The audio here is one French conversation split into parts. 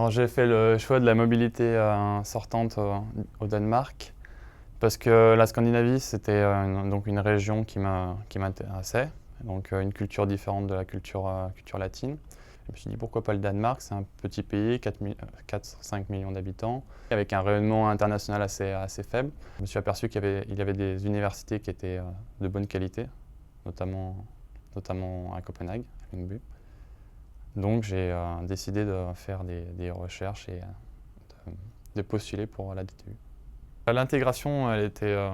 Alors j'ai fait le choix de la mobilité sortante au Danemark parce que la Scandinavie c'était donc une région qui m'intéressait, donc une culture différente de la culture latine. Je me suis dit pourquoi pas le Danemark, c'est un petit pays, 4-5 millions d'habitants, avec un rayonnement international assez faible. Je me suis aperçu qu'il y avait des universités qui étaient de bonne qualité, notamment à Copenhague, à Lyngby. Donc j'ai décidé de faire des recherches et de postuler pour la DTU. L'intégration, elle était,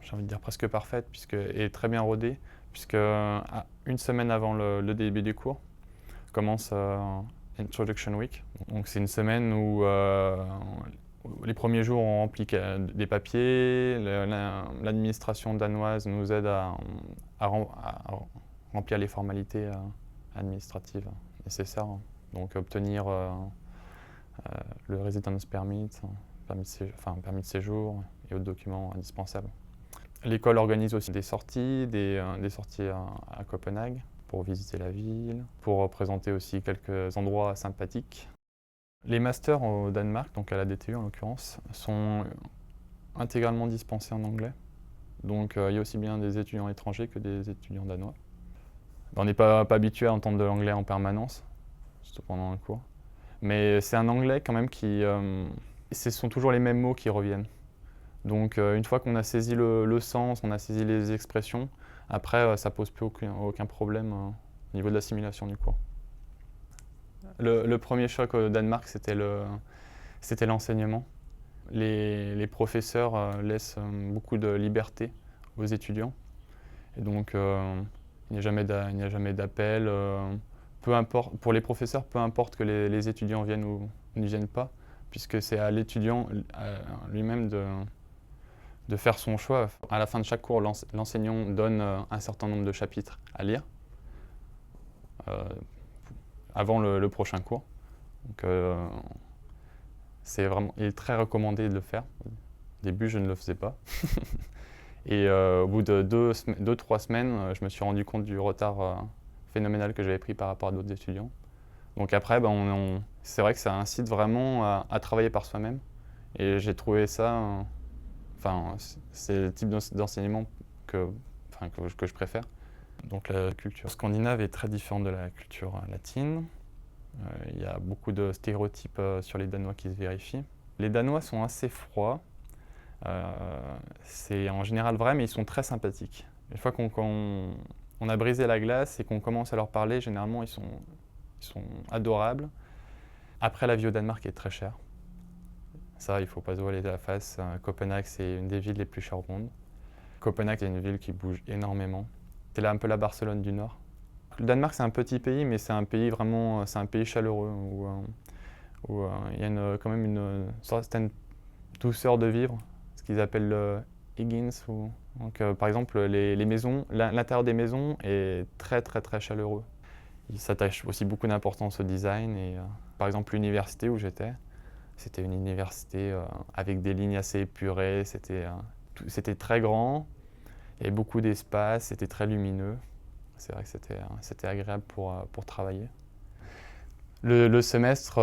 j'ai envie de dire, presque parfaite, elle est très bien rodée, puisque une semaine avant le début du cours, commence Introduction Week. Donc c'est une semaine où les premiers jours on remplit des papiers, l'administration danoise nous aide à remplir les formalités administratives nécessaires. Donc obtenir le residence permit, permis de séjour et autres documents indispensables. L'école organise aussi des sorties à Copenhague pour visiter la ville, pour présenter aussi quelques endroits sympathiques. Les masters au Danemark, donc à la DTU en l'occurrence, sont intégralement dispensés en anglais. Donc il y a aussi bien des étudiants étrangers que des étudiants danois. On n'est pas habitué à entendre de l'anglais en permanence, surtout pendant un cours. Mais c'est un anglais quand même ce sont toujours les mêmes mots qui reviennent. Donc une fois qu'on a saisi le sens, on a saisi les expressions, après ça pose plus aucun problème au niveau de l'assimilation du cours. Le premier choc au Danemark, c'était l'enseignement. Les professeurs laissent beaucoup de liberté aux étudiants. Et donc il n'y a jamais d'appel. Peu importe, pour les professeurs, peu importe que les étudiants viennent ou ne viennent pas, puisque c'est à l'étudiant lui-même de faire son choix. À la fin de chaque cours, l'enseignant donne un certain nombre de chapitres à lire avant le prochain cours. Donc, il est très recommandé de le faire. Au début, je ne le faisais pas. Et au bout de 2-3 semaines, je me suis rendu compte du retard phénoménal que j'avais pris par rapport à d'autres étudiants. Donc après, c'est vrai que ça incite vraiment à travailler par soi-même. Et j'ai trouvé ça, c'est le type d'enseignement que je préfère. Donc la culture scandinave est très différente de la culture latine. Il y a beaucoup de stéréotypes sur les Danois qui se vérifient. Les Danois sont assez froids. C'est en général vrai, mais ils sont très sympathiques. Une fois qu'on a brisé la glace et qu'on commence à leur parler, généralement ils sont adorables. Après, la vie au Danemark est très chère. Ça, il ne faut pas se voiler la face. Copenhague, c'est une des villes les plus chères au monde. Copenhague, c'est une ville qui bouge énormément. C'est là un peu la Barcelone du Nord. Le Danemark, c'est un petit pays, mais c'est un pays chaleureux où il y a quand même une certaine douceur de vivre, ce qu'ils appellent le Higgins. Donc, par exemple, les maisons, l'intérieur des maisons est très très très chaleureux. Ils s'attachent aussi beaucoup d'importance au design. Et, par exemple, l'université où j'étais, c'était une université avec des lignes assez épurées. C'était très grand, il y avait beaucoup d'espace, c'était très lumineux. C'est vrai que c'était agréable pour travailler. Le semestre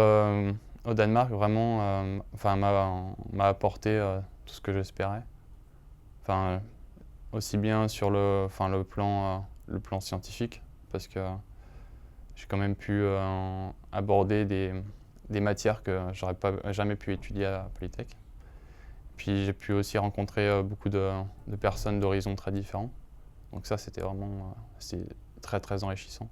au Danemark vraiment m'a apporté tout ce que j'espérais. Aussi bien sur le plan scientifique, parce que j'ai quand même pu aborder des matières que j'aurais jamais pu étudier à Polytech. Puis j'ai pu aussi rencontrer beaucoup de personnes d'horizons très différents. Donc ça, c'était vraiment très très enrichissant,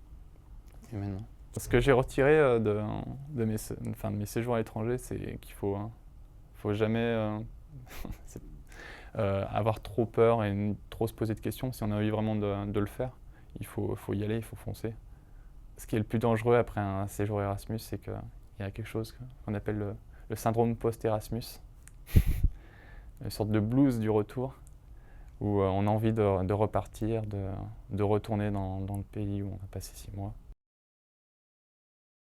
humainement. Ce que j'ai retiré de mes séjours à l'étranger, c'est qu'il faut jamais avoir trop peur et trop se poser de questions. Si on a envie vraiment de le faire, il faut y aller, il faut foncer. Ce qui est le plus dangereux après un séjour Erasmus, c'est qu'il y a quelque chose qu'on appelle le syndrome post-Erasmus, une sorte de blues du retour, où on a envie de repartir, de retourner dans le pays où on a passé 6 mois.